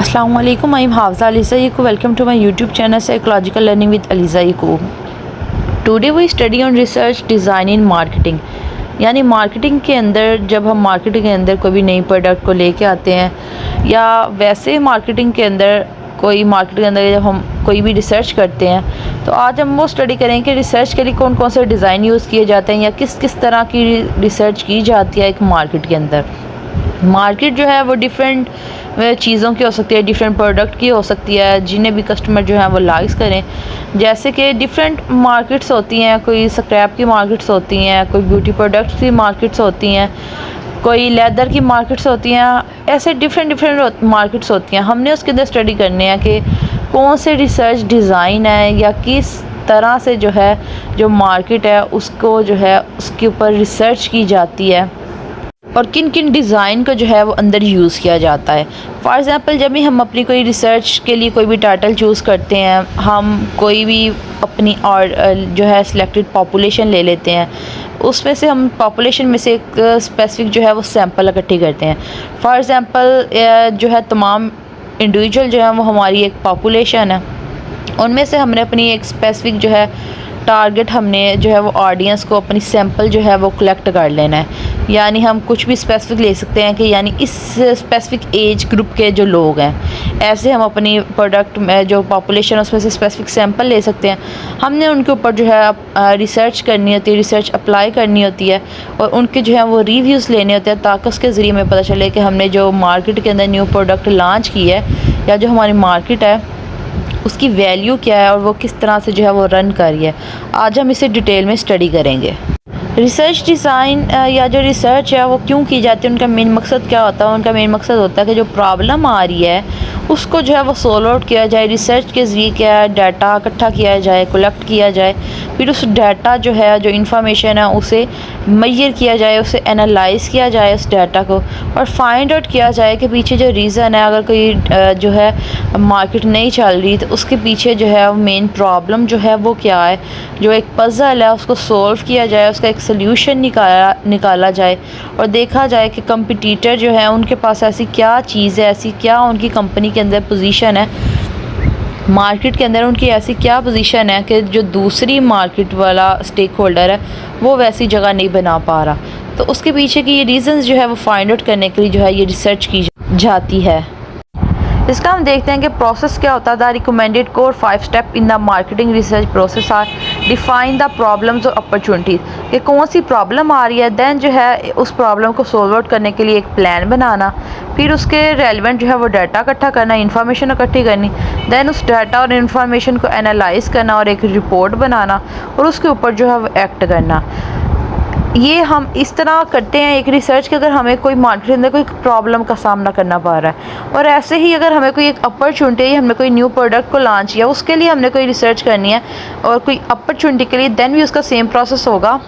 अस्सलाम वालेकुम, I am Hafza Aliza Yaqoob. Welcome to my YouTube channel psychological learning with Aliza Yaqoob. Today we study on research design in marketing. यानी marketing के अंदर जब हम मार्केटिंग के अंदर कोई भी नई प्रोडक्ट को लेके आते हैं या वैसे मार्केटिंग के अंदर जब हम कोई भी रिसर्च करते हैं, तो आज हम वो स्टडी करें कि रिसर्च के लिए कौन कौन से डिज़ाइन यूज़ किए जाते हैं या किस किस तरह की रिसर्च की जाती है एक मार्केट के अंदर। मार्केट जो है वो डिफरेंट चीज़ों की हो सकती है, डिफरेंट प्रोडक्ट की हो सकती है जिन्हें भी कस्टमर जो है वो लाइक्स करें। जैसे कि डिफरेंट मार्केट्स होती हैं, कोई स्क्रैप की मार्केट्स होती हैं, कोई ब्यूटी प्रोडक्ट्स की मार्केट्स होती हैं, कोई लेदर की मार्केट्स होती हैं, ऐसे डिफरेंट मार्केट्स होती हैं। हमने उसके अंदर स्टडी करने हैं कि कौन से रिसर्च डिज़ाइन है या किस तरह से जो है जो मार्केट है उसको जो है उसके ऊपर रिसर्च की जाती है और किन किन डिज़ाइन को जो है वो अंदर यूज़ किया जाता है। फॉर एग्ज़ाम्पल, जब भी हम अपनी कोई रिसर्च के लिए कोई भी टाइटल चूज़ करते हैं, हम कोई भी अपनी और जो है सिलेक्टेड पॉपुलेशन ले लेते हैं, उसमें से हम पॉपुलेशन में से एक स्पेसिफिक जो है वो सैंपल इकट्ठी करते हैं। फॉर एग्ज़ाम्पल, जो है तमाम इंडिविजुअल जो है वो हमारी एक पॉपुलेशन है, उनमें से हमने अपनी एक स्पेसिफिक जो है टारगेट हमने जो है वो ऑडियंस को अपनी सैंपल जो है वो कलेक्ट कर लेना है। यानी हम कुछ भी स्पेसिफिक ले सकते हैं कि यानी इस स्पेसिफिक एज ग्रुप के जो लोग हैं, ऐसे हम अपनी प्रोडक्ट में जो पॉपुलेशन उसमें से स्पेसिफिक सैंपल ले सकते हैं। हमने उनके ऊपर जो है रिसर्च करनी होती है, रिसर्च अप्लाई करनी होती है और उनके जो है वो रिव्यूज़ लेने होते हैं, ताकि उसके ज़रिए में पता चले कि हमने जो मार्केट के अंदर न्यू प्रोडक्ट लॉन्च की है या जो हमारी मार्केट है उसकी वैल्यू क्या है और वो किस तरह से जो है वो रन कर रही है। आज हम इसे डिटेल में स्टडी करेंगे। रिसर्च डिज़ाइन या जो रिसर्च है वो क्यों की जाती है, उनका मेन मकसद क्या होता है। उनका मेन मकसद होता है कि जो प्रॉब्लम आ रही है उसको जो है वो सोल्व आउट किया जाए। रिसर्च के ज़रिए क्या है, डाटा इकट्ठा किया जाए, कलेक्ट किया जाए, फिर उस डाटा जो है जो इन्फॉर्मेशन है उसे मेजर किया जाए, उसे एनालाइज़ किया जाए उस डाटा को, और फाइंड आउट किया जाए कि पीछे जो रीज़न है, अगर कोई जो है मार्केट नहीं चल रही तो उसके पीछे जो है मेन प्रॉब्लम जो है वो क्या है, जो एक पज़ल है उसको सोल्व किया जाए, उसका एक सल्यूशन निकाला जाए और देखा जाए कि कंपटीटर जो है उनके पास ऐसी क्या चीज़ है, ऐसी क्या उनकी कंपनी के अंदर पोजीशन है, मार्केट के अंदर उनकी ऐसी क्या पोजीशन है कि जो दूसरी मार्केट वाला स्टेक होल्डर है वो वैसी जगह नहीं बना पा रहा। तो उसके पीछे की ये रीज़न्स जो है वो फाइंड आउट करने के लिए जो है ये रिसर्च की जाती है। इसका हम देखते हैं कि प्रोसेस क्या होता है। The recommended core 5 step in the marketing research process are define the problems और अपॉर्चुनिटीज़, कि कौन सी प्रॉब्लम आ रही है, देन जो है उस प्रॉब्लम को सोल्व आउट करने के लिए एक प्लान बनाना, फिर उसके रेलिवेंट जो है वो डाटा इकट्ठा करना, इन्फॉर्मेशन इकट्ठी करनी, देन उस डाटा और इन्फॉर्मेशन को एनालाइज़ करना और एक रिपोर्ट बनाना और उसके ऊपर जो है वो एक्ट करना। ये हम इस तरह करते हैं एक रिसर्च के अगर हमें कोई मार्केट के अंदर कोई प्रॉब्लम का सामना करना पड़ रहा है, और ऐसे ही अगर हमें कोई एक अपॉर्चुनिटी है, हमने कोई न्यू प्रोडक्ट को लॉन्च किया, उसके लिए हमने कोई रिसर्च करनी है और कोई अपॉर्चुनिटी के लिए, देन भी उसका सेम प्रोसेस होगा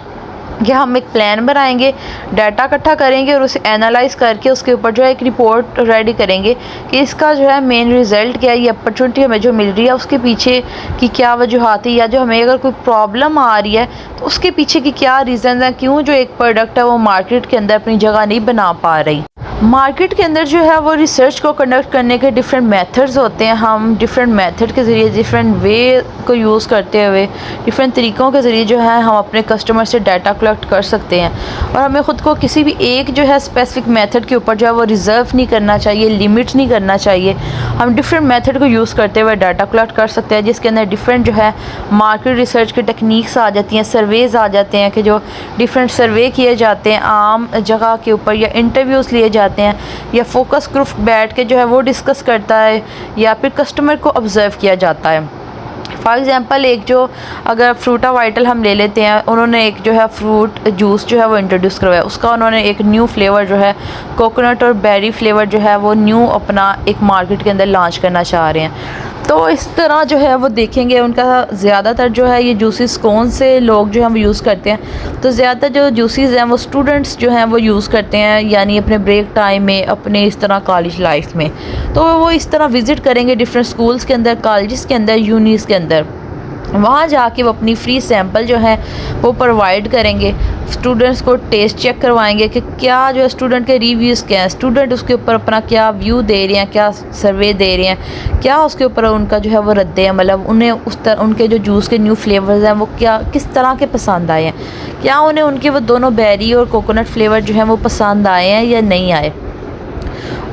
कि हम एक प्लान बनाएंगे, डाटा इकट्ठा करेंगे और उसे एनालाइज़ करके उसके ऊपर जो है एक रिपोर्ट रेडी करेंगे कि इसका जो है मेन रिज़ल्ट क्या है, ये अपॉर्चुनिटी हमें जो मिल रही है उसके पीछे की क्या वजूहात है, या जो हमें अगर कोई प्रॉब्लम आ रही है तो उसके पीछे की क्या रीज़न है, क्यों जो एक प्रोडक्ट है वो मार्केट के अंदर अपनी जगह नहीं बना पा रही। मार्केट के अंदर जो है वो रिसर्च को कंडक्ट करने के डिफरेंट मेथड्स होते हैं। हम डिफरेंट मेथड के ज़रिए, डिफरेंट वे को यूज़ करते हुए, डिफरेंट तरीक़ों के ज़रिए जो है हम अपने कस्टमर से डाटा कलेक्ट कर सकते हैं, और हमें ख़ुद को किसी भी एक जो है स्पेसिफिक मेथड के ऊपर जो है वो रिज़र्व नहीं करना चाहिए, लिमिट नहीं करना चाहिए। हम डिफरेंट मेथड को यूज़ करते हुए डाटा कलेक्ट कर सकते हैं, जिसके अंदर डिफरेंट जो है मार्केट रिसर्च की टेक्निक्स आ जाती हैं, सर्वेज़ आ जाते हैं कि जो डिफरेंट सर्वे किए जाते हैं आम जगह के ऊपर, या इंटरव्यूज़ लिए जाते हैं, या फोकस ग्रुप बैठ के जो है वो डिस्कस करता है, या फिर कस्टमर को ऑब्ज़र्व किया जाता है। फॉर एग्ज़ाम्पल, एक जो अगर फ्रूटा वाइटल हम ले लेते हैं, उन्होंने एक जो है फ्रूट जूस जो है वो इंट्रोड्यूस करवाया, उसका उन्होंने एक न्यू फ्लेवर जो है कोकोनट और बेरी फ्लेवर जो है वो न्यू अपना एक मार्केट के अंदर लॉन्च करना चाह रहे हैं। तो इस तरह जो है वो देखेंगे उनका ज़्यादातर जो है ये जूसेस कौन से लोग जो हैं वो यूज़ करते हैं, तो ज़्यादातर जो जूसेस हैं वो स्टूडेंट्स जो हैं वो यूज़ करते हैं, यानी अपने ब्रेक टाइम में, अपने इस तरह कॉलेज लाइफ में। तो वो इस तरह विज़िट करेंगे डिफरेंट स्कूल्स के अंदर, कॉलेज़ के अंदर, यूनिस के अंदर, वहाँ जाके वो अपनी फ्री सैंपल जो है वो प्रोवाइड करेंगे, स्टूडेंट्स को टेस्ट चेक करवाएंगे कि क्या जो है स्टूडेंट के रिव्यूज़ क्या हैं, स्टूडेंट उसके ऊपर अपना क्या व्यू दे रहे हैं, क्या सर्वे दे रहे हैं, क्या उसके ऊपर उनका जो है वो रद्द है, मतलब उन्हें उस तरह उनके जो जूस के न्यू फ्लेवर्स हैं वो क्या किस तरह के पसंद आए हैं, क्या उन्हें उनके वो दोनों बेरी और कोकोनट फ्लेवर जो हैं वो पसंद आए हैं या नहीं आए,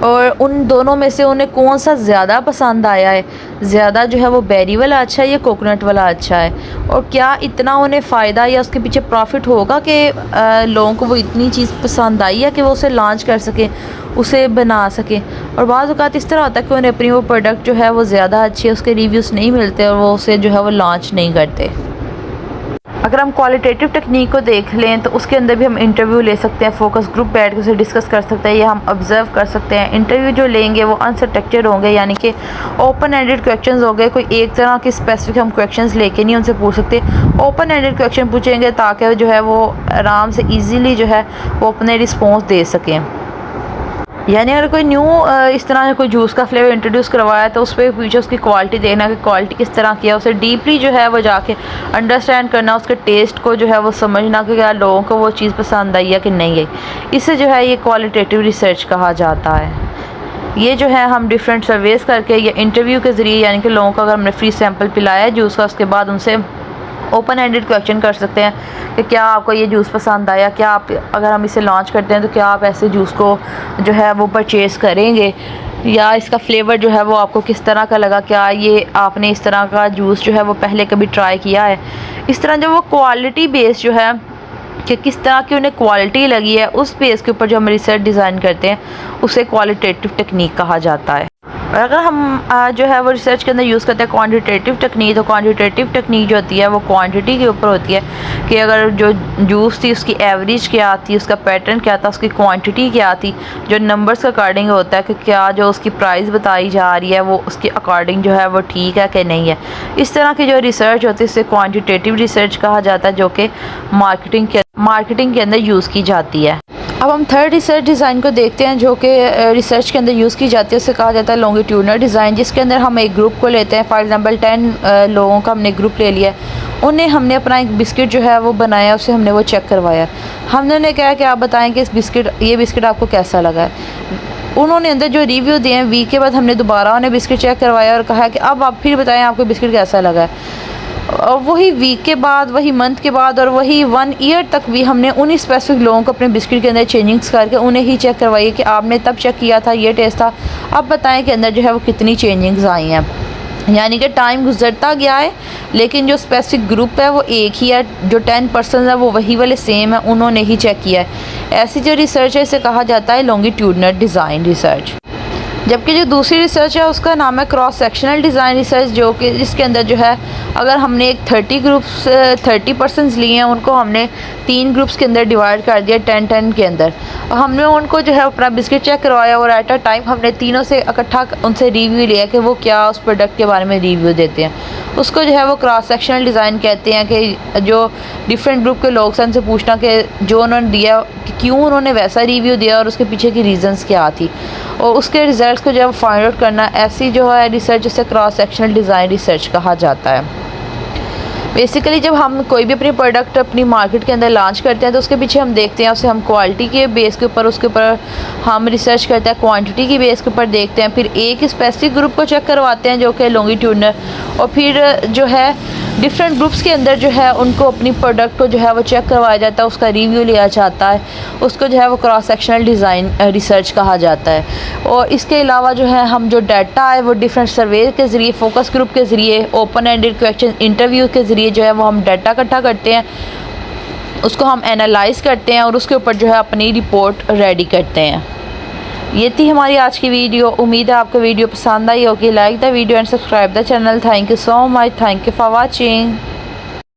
और उन दोनों में से उन्हें कौन सा ज़्यादा पसंद आया है, ज़्यादा जो है वो बेरी वाला अच्छा है या कोकोनट वाला अच्छा है, और क्या इतना उन्हें फ़ायदा या उसके पीछे प्रॉफिट होगा कि लोगों को वो इतनी चीज़ पसंद आई है कि वो उसे लॉन्च कर सकें, उसे बना सकें। और बाज़ औक़ात इस तरह होता है कि उन्हें अपनी वो प्रोडक्ट जो है वो ज़्यादा अच्छी है, उसके रिव्यूज़ नहीं मिलते और वो उसे जो है वो लॉन्च नहीं करते। अगर हम क्वालिटेटिव टेक्निक को देख लें तो उसके अंदर भी हम इंटरव्यू ले सकते हैं, फोकस ग्रुप बैठ के उसे डिस्कस कर सकते हैं या हम ऑब्ज़र्व कर सकते हैं। इंटरव्यू जो लेंगे वो अनस्ट्रक्चर्ड होंगे, यानी कि ओपन एंडेड क्वेश्चंस होंगे, कोई एक तरह की स्पेसिफिक हम क्वेश्चंस लेके नहीं उनसे पूछ सकते, ओपन एंडेड क्वेश्चन पूछेंगे ताकि जो है वो आराम से ईज़िली जो है वो अपने रिस्पॉन्स दे सकें। यानी अगर कोई न्यू इस तरह से कोई जूस का फ्लेवर इंट्रोड्यूस करवाया तो उस पर पीछे उसकी क्वालिटी देखना कि क्वालिटी किस तरह की है, उसे डीपली जो है वो जाके अंडरस्टैंड करना, उसके टेस्ट को जो है वो समझना कि क्या लोगों को वो चीज़ पसंद आई है कि नहीं आई। इसे जो है ये क्वालिटेटिव रिसर्च कहा जाता है। ये जो है हम डिफरेंट सर्वेस करके या इंटरव्यू के ज़रिए, यानी कि लोगों को अगर हमने फ्री सैंपल पिलाया है जूस का, उसके बाद उनसे ओपन एंडेड क्वेश्चन कर सकते हैं कि क्या आपको ये जूस पसंद आया, क्या आप अगर हम इसे लॉन्च करते हैं तो क्या आप ऐसे जूस को जो है वो परचेज़ करेंगे, या इसका फ्लेवर जो है वो आपको किस तरह का लगा, क्या ये आपने इस तरह का जूस जो है वो पहले कभी ट्राई किया है। इस तरह जो वो क्वालिटी बेस जो है कि किस तरह की उन्हें क्वालिटी लगी है, उस बेस के ऊपर जो हम रिसर्च डिज़ाइन करते हैं उसे क्वालिटेटिव टेक्निक कहा जाता है। और अगर हम जो है वो रिसर्च के अंदर यूज़ करते हैं क्वांटिटेटिव टेक्निक, तो क्वांटिटेटिव टेक्निक जो होती है वो क्वांटिटी के ऊपर होती है कि अगर जो जूस थी उसकी एवरेज क्या थी, उसका पैटर्न क्या था, उसकी क्वांटिटी क्या थी, जो नंबर्स के अकॉर्डिंग होता है कि क्या जो उसकी प्राइस बताई जा रही है वो उसके अकॉर्डिंग जो है वो ठीक है कि नहीं है। इस तरह की जो रिसर्च होती है उसे क्वान्टिटेटिव रिसर्च कहा जाता है, जो कि मार्केटिंग के अंदर यूज़ की जाती है। अब हम थर्ड रिसर्च डिज़ाइन को देखते हैं जो कि रिसर्च के अंदर यूज़ की जाती है, उसे कहा जाता है लॉन्गिट्यूडनल डिज़ाइन, जिसके अंदर हम एक ग्रुप को लेते हैं। फॉर एग्जांपल 10 लोगों का हमने ग्रुप ले लिया, उन्हें हमने अपना एक बिस्किट जो है वो बनाया, उसे हमने वो चेक करवाया। हमने उन्हें कहा कि आप बताएं कि ये बिस्किट आपको कैसा लगा है। उन्होंने अंदर जो रिव्यू दिए हैं, वीक के बाद हमने दोबारा उन्हें बिस्किट चेक करवाया और कहा कि अब आप फिर बताएँ आपको बिस्किट कैसा लगा है। और वही वीक के बाद, वही मंथ के बाद और वही 1 ईयर तक भी हमने उन्हीं स्पेसिफिक लोगों को अपने बिस्किट के अंदर चेंजिंग्स करके उन्हें ही चेक करवाई कि आपने तब चेक किया था, ये टेस्ट था, अब बताएं कि अंदर जो है वो कितनी चेंजिंग्स आई हैं। यानी कि टाइम गुजरता गया है लेकिन जो स्पेसिफिक ग्रुप है वो एक ही है, जो 10 पर्सन है वो वही वाले सेम है, उन्होंने ही चेक किया है। ऐसी जो रिसर्च है इसे कहा जाता है लॉन्गिट्यूडनल डिज़ाइन रिसर्च। जबकि जो दूसरी रिसर्च है उसका नाम है क्रॉस सेक्शनल डिज़ाइन रिसर्च, जो कि जिसके अंदर जो है अगर हमने एक 30 पर्सन्स लिए हैं, उनको हमने 3 ग्रुप्स के अंदर डिवाइड कर दिया 10-10 के अंदर, और हमने उनको जो है अपना बिस्किट चेक करवाया और एट अ टाइम हमने तीनों से इकट्ठा उनसे रिव्यू लिया कि वो क्या उस प्रोडक्ट के बारे में रिव्यू देते हैं। उसको जो है वो क्रॉस सेक्शनल डिज़ाइन कहते हैं कि जो डिफरेंट ग्रुप के लोग हैं उनसे पूछना कि जो उन्होंने दिया कि क्यों उन्होंने वैसा रिव्यू दिया और उसके पीछे की रीज़न्स क्या थी, और उसके रिज़ल्ट्स को जो है फाइंड आउट करना। ऐसी जो है रिसर्च जिसे क्रॉस सेक्शनल डिज़ाइन रिसर्च कहा जाता है। बेसिकली जब हम कोई भी अपनी प्रोडक्ट अपनी मार्केट के अंदर लॉन्च करते हैं तो उसके पीछे हम देखते हैं, उसे हम क्वालिटी के बेस के ऊपर उसके ऊपर हम रिसर्च करते हैं, क्वांटिटी की बेस के ऊपर देखते हैं, फिर एक स्पेसिफिक ग्रुप को चेक करवाते हैं जो कि लॉन्गिट्यूडनल, और फिर जो है डिफरेंट ग्रुप्स के अंदर जो है उनको अपनी प्रोडक्ट को जो है वो चेक करवाया जाता है, उसका रिव्यू लिया जाता है, उसको जो है वो क्रॉस सेक्शनल डिज़ाइन रिसर्च कहा जाता है। और इसके अलावा जो है हम जो डाटा है वो डिफरेंट सर्वे के ज़रिए, फोकस ग्रुप के ज़रिए, ओपन एंडेड क्वेश्चन इंटरव्यू के ज़रिए जो है वो हम डाटा इकट्ठा करते हैं, उसको हम एनालाइज़ करते हैं और उसके ऊपर जो है अपनी रिपोर्ट रेडी करते हैं। ये थी हमारी आज की वीडियो। उम्मीद है आपको वीडियो पसंद आई होगी। Like the video and subscribe the channel. Thank you so much. Thank you for watching.